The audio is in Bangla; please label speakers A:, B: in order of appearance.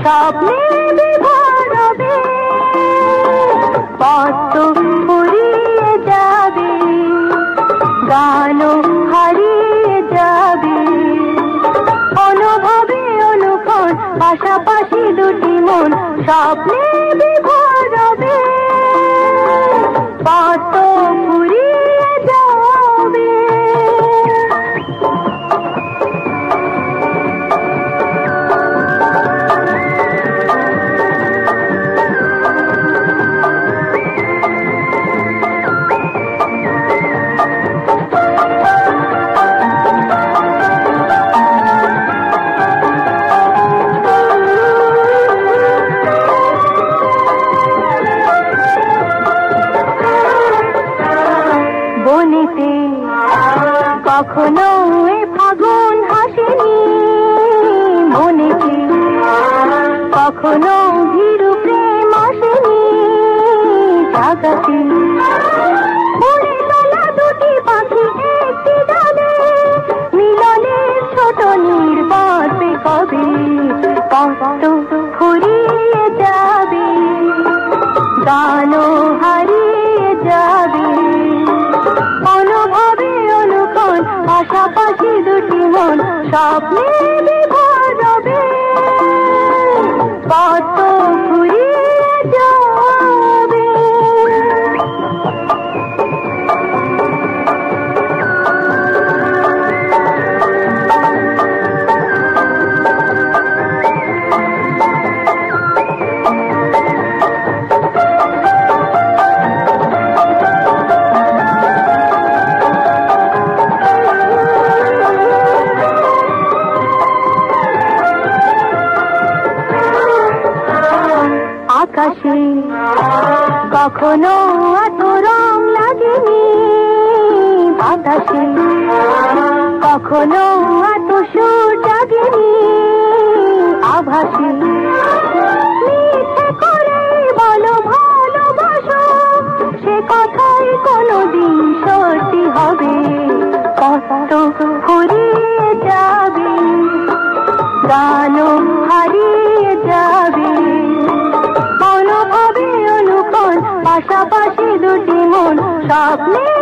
A: স্বপ্নে বিভোর হবে, পথ ফুরিয়ে যাবে, গানও হারিয়ে যাবে, অনুভবে অনুক্ষণ পাশাপাশি দুটি মন স্বপ্নে বিভোর হবে, পথ ফুরিয়ে যাবে। বনেতে কখনো এ ফাগুন হাসেনি, মনেতে কখনো ভীরু প্রেম আসেনি, জাগাতে উড়ে চলা দুটি পাখি একটি ডালে, মিলনের ছোট নির্বাতে কবে পথ ফুরিয়ে যাবে, গানও হারিয়ে যাবে, অনুভবে অনুক্ষণ পাশাপাশি দুটি মন স্বপ্নে বিভোর হবে, পথ ফুরিয়ে যাবে। আকাশে কখনো এত রং লাগেনি, বাতাসে কখনো এত সুর জাগেনি, আভাসে মিথ্যে করে বলো ভালোবাসো, সে কথাই কোনোদিন সত্যি হবে, পথ ফুরিয়ে যাবে, গানও হারিয়ে যাবে, অনুভবে অনুক্ষণ পাশাপাশি দুটি মন স্বপ্নে